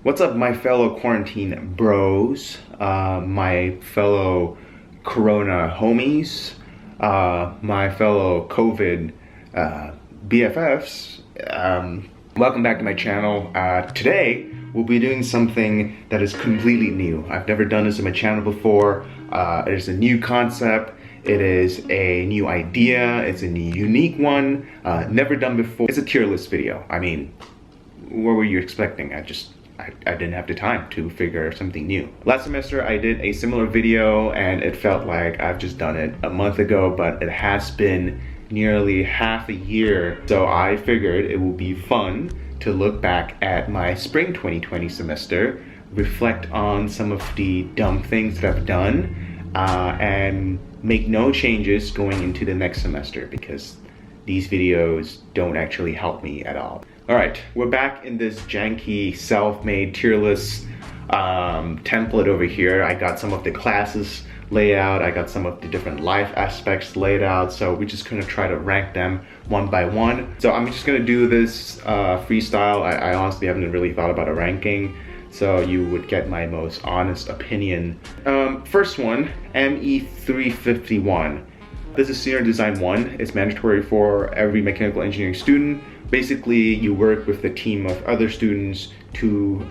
What's up, my fellow quarantine bros, my fellow corona homies, my fellow COVID BFFs. Welcome back to my channel. Today we'll be doing something that is completely new. I've never done this on my channel before. It is a new concept. It is a new idea. It's a new, unique one. Never done before. It's a tier list video. I mean, what were you expecting? I didn't have the time to figure something new. Last semester I did a similar video and it felt like I've just done it a month ago, but it has been nearly half a year. So I figured it would be fun to look back at my spring 2020 semester, reflect on some of the dumb things that I've done, and make no changes going into the next semester because these videos don't actually help me at all. All right, we're back in this janky self-made tier list template over here. I got some of the classes laid out. I got some of the different life aspects laid out. So we're just gonna try to rank them one by one. So I'm just gonna do this freestyle. I honestly haven't really thought about a ranking, so you would get my most honest opinion. First one, ME351. This is Senior Design 1. It's mandatory for every mechanical engineering student. Basically, you work with a team of other students to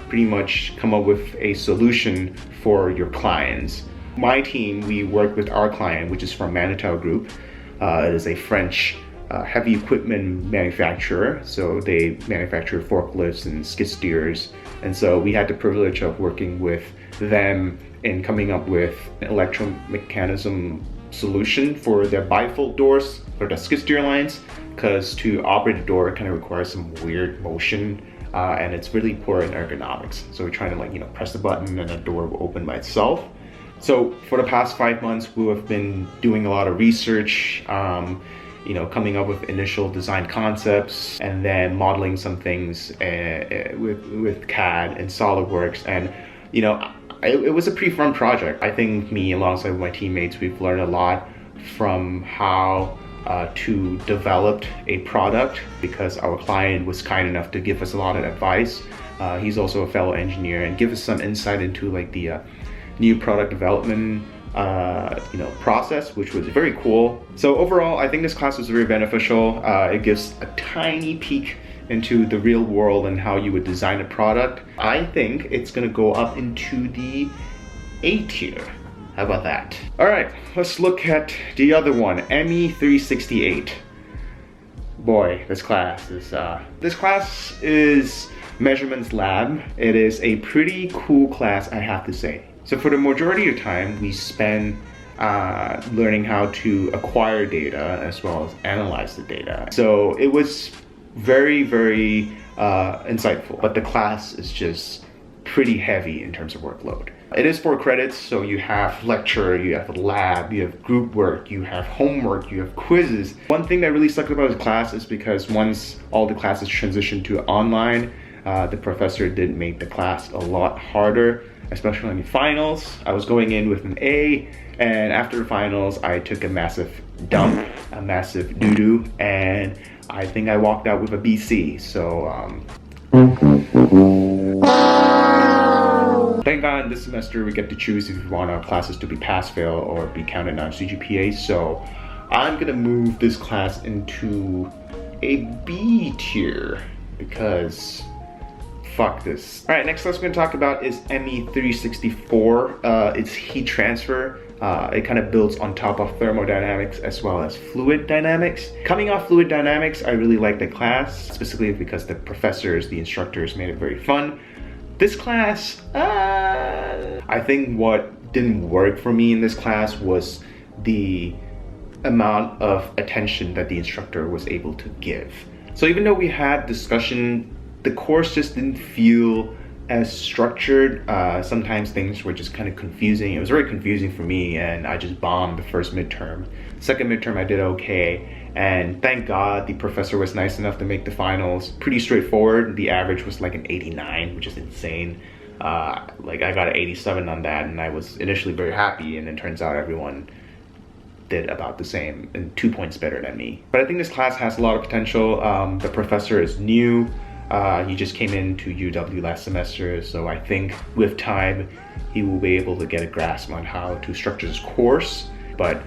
pretty much come up with a solution for your clients. My team, we work with our client, which is from Manitou Group. It is a French heavy equipment manufacturer. So they manufacture forklifts and skid steers. And so we had the privilege of working with them in coming up with an electromechanism solution for their bifold doors for the skid steer lines, because to operate a door it kind of requires some weird motion and it's really poor in ergonomics. So we're trying to press the button and the door will open by itself. So for the past 5 months we have been doing a lot of research, coming up with initial design concepts and then modeling some things with CAD and SolidWorks. And it was a pretty fun project. I think me alongside with my teammates, we've learned a lot from how to develop a product, because our client was kind enough to give us a lot of advice. He's also a fellow engineer and give us some insight into the new product development process, which was very cool. So overall, I think this class was very beneficial. It gives a tiny peek into the real world and how you would design a product. I think it's gonna go up into the A tier. How about that? All right, let's look at the other one, ME368. Boy, this class is Measurements Lab. It is a pretty cool class, I have to say. So for the majority of the time, we spend learning how to acquire data as well as analyze the data. So it was very, very insightful, but the class is just pretty heavy in terms of workload. It is 4 credits, so you have lecture, you have a lab, you have group work, you have homework, you have quizzes. One thing that really sucked about this class is because once all the classes transitioned to online, the professor did make the class a lot harder, especially in the finals. I was going in with an A, and after the finals, I took a massive dump, a massive doo-doo, and I think I walked out with a BC. So, thank God this semester we get to choose if we want our classes to be pass-fail or be counted on CGPA. So I'm gonna move this class into a B tier because fuck this. All right, next class we're gonna talk about is ME364. It's heat transfer. It kind of builds on top of thermodynamics as well as fluid dynamics. Coming off fluid dynamics, I really like the class, specifically because the professors, the instructors made it very fun. This class, I think what didn't work for me in this class was the amount of attention that the instructor was able to give. So even though we had discussion, the course just didn't feel as structured. Sometimes things were just kind of confusing. It was very confusing for me and I just bombed the first midterm. Second midterm I did okay, and thank God the professor was nice enough to make the finals pretty straightforward. The average was like an 89, which is insane. I got an 87 on that and I was initially very happy, and it turns out everyone did about the same and 2 points better than me. But I think this class has a lot of potential. The professor is new. He just came into UW last semester, so I think with time he will be able to get a grasp on how to structure his course. But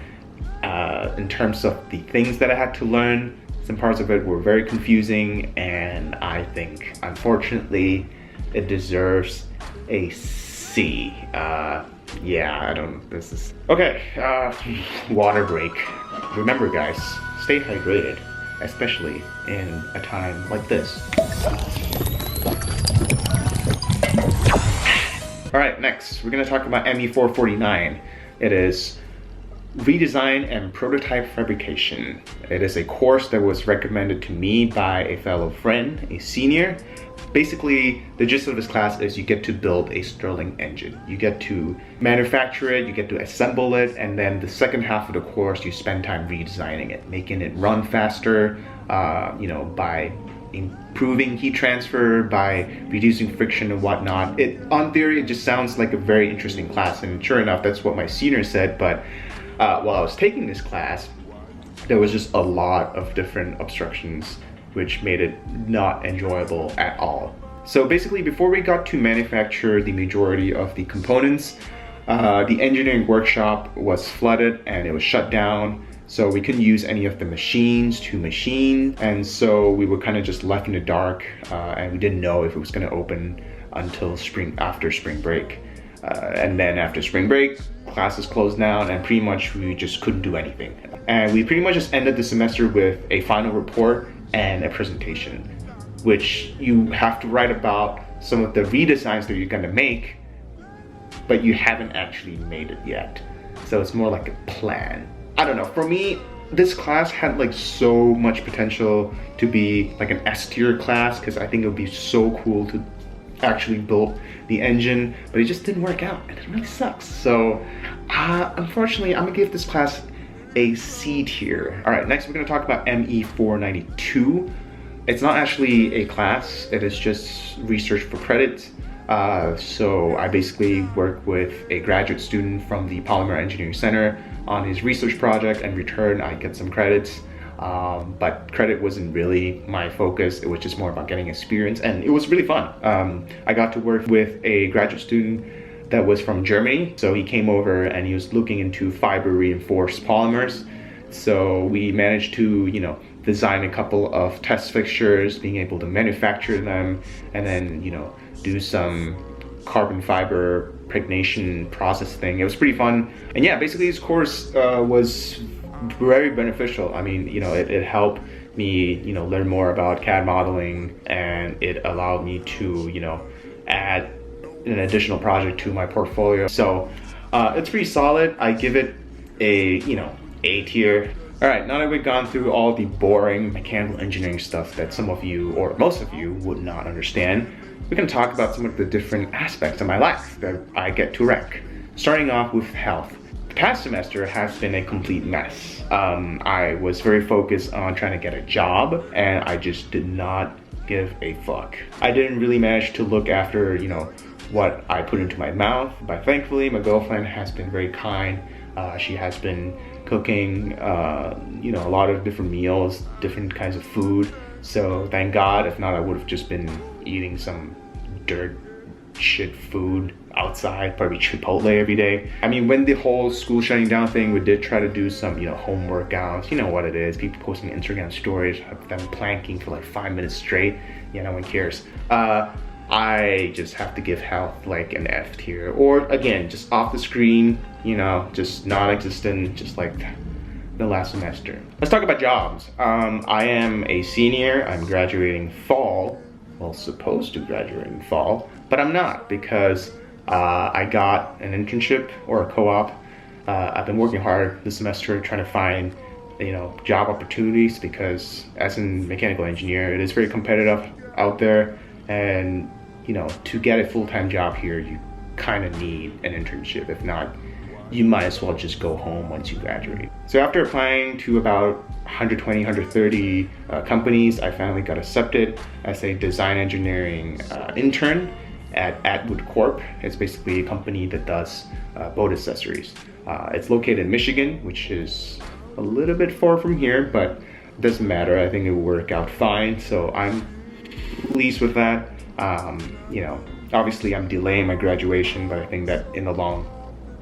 in terms of the things that I had to learn, some parts of it were very confusing, and I think unfortunately it deserves a C. This is okay. Water break. Remember guys, stay hydrated, especially in a time like this. All right, next we're gonna talk about ME449. It is redesign and prototype fabrication. It is a course that was recommended to me by a fellow friend, a senior. Basically, the gist of this class is you get to build a Stirling engine. You get to manufacture it, you get to assemble it, and then the second half of the course, you spend time redesigning it, making it run faster, by improving heat transfer, by reducing friction and whatnot. On theory, it just sounds like a very interesting class, and sure enough, that's what my senior said, but while I was taking this class, there was just a lot of different obstructions which made it not enjoyable at all. So basically, before we got to manufacture the majority of the components, the engineering workshop was flooded and it was shut down, so we couldn't use any of the machines to machine, and so we were kind of just left in the dark, and we didn't know if it was going to open until after spring break. And then after spring break, classes closed down, and pretty much we just couldn't do anything. And we pretty much just ended the semester with a final report and a presentation, which you have to write about some of the redesigns that you're gonna make, but you haven't actually made it yet. So it's more like a plan. I don't know, for me, this class had like so much potential to be like an S tier class, because I think it would be so cool to actually build the engine, but it just didn't work out, and it really sucks. So unfortunately, I'm gonna give this class a C tier. All right, next we're gonna talk about ME492. It's not actually a class, it is just research for credit. So I basically work with a graduate student from the Polymer Engineering Center on his research project, and in return I get some credits. But credit wasn't really my focus. It was just more about getting experience, and it was really fun. I got to work with a graduate student that was from Germany. So he came over and he was looking into fiber reinforced polymers. So we managed to, design a couple of test fixtures, being able to manufacture them, and then, do some carbon fiber pregnation process thing. It was pretty fun. And yeah, basically this course was very beneficial. I mean, it helped me, learn more about CAD modeling, and it allowed me to, add an additional project to my portfolio. So it's pretty solid. I give it a, A tier. All right, now that we've gone through all the boring mechanical engineering stuff that some of you, or most of you, would not understand, we're gonna talk about some of the different aspects of my life that I get to wreck. Starting off with health. The past semester has been a complete mess. I was very focused on trying to get a job, and I just did not give a fuck. I didn't really manage to look after, what I put into my mouth, but thankfully my girlfriend has been very kind. She has been cooking, a lot of different meals, different kinds of food. So thank God, if not, I would have just been eating some dirt shit food outside, probably Chipotle every day. I mean, when the whole school shutting down thing, we did try to do some, home workouts. You know what it is, people posting Instagram stories of them planking for like 5 minutes straight. No one cares. I just have to give health like an F tier, or again, just off the screen, just non-existent, just like the last semester. Let's talk about jobs. I am a senior, I'm graduating fall, well, supposed to graduate in fall, but I'm not, because I got an internship or a co-op. I've been working hard this semester trying to find, job opportunities, because as a mechanical engineer, it is very competitive out there, and to get a full-time job here, you kind of need an internship. If not, you might as well just go home once you graduate. So after applying to about 120, 130 companies, I finally got accepted as a design engineering intern at Atwood Corp. It's basically a company that does boat accessories. It's located in Michigan, which is a little bit far from here, but it doesn't matter. I think it will work out fine. So I'm pleased with that. You know, obviously I'm delaying my graduation, but I think that in the long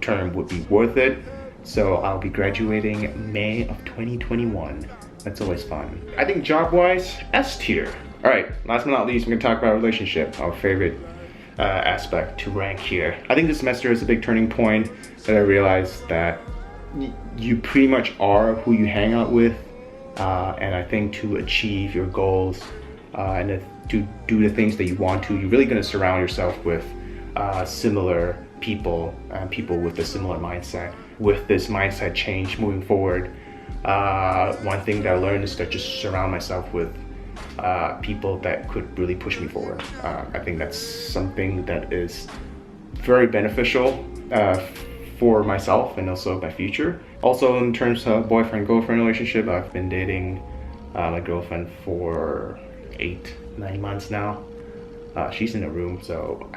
term would be worth it. So I'll be graduating May of 2021. That's always fun. I think job-wise, S tier. All right, last but not least, I'm gonna talk about relationship, our favorite aspect to rank here. I think this semester is a big turning point that I realized that you pretty much are who you hang out with, and I think to achieve your goals and to do the things that you want to, you're really gonna surround yourself with similar people and people with a similar mindset. With this mindset change moving forward, one thing that I learned is to just surround myself with people that could really push me forward. I think that's something that is very beneficial for myself and also my future. Also, in terms of boyfriend-girlfriend relationship, I've been dating my girlfriend for 8-9 months now. She's in the room, so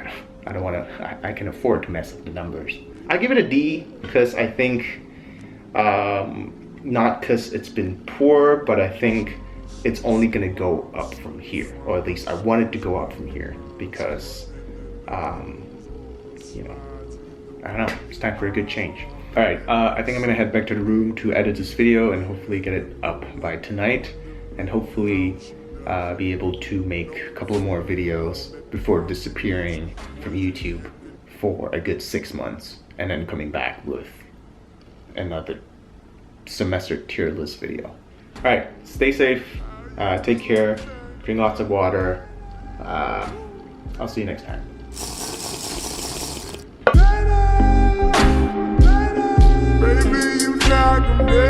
I don't want to. I can afford to mess up the numbers. I give it a D because I think not because it's been poor, but I think it's only gonna go up from here, or at least I want it to go up from here because, you know, I don't know, it's time for a good change. All right, I think I'm gonna head back to the room to edit this video and hopefully get it up by tonight, and hopefully be able to make a couple more videos before disappearing from YouTube for a good 6 months, and then coming back with another semester tier list video. All right, stay safe, take care, drink lots of water. I'll see you next time. Baby, you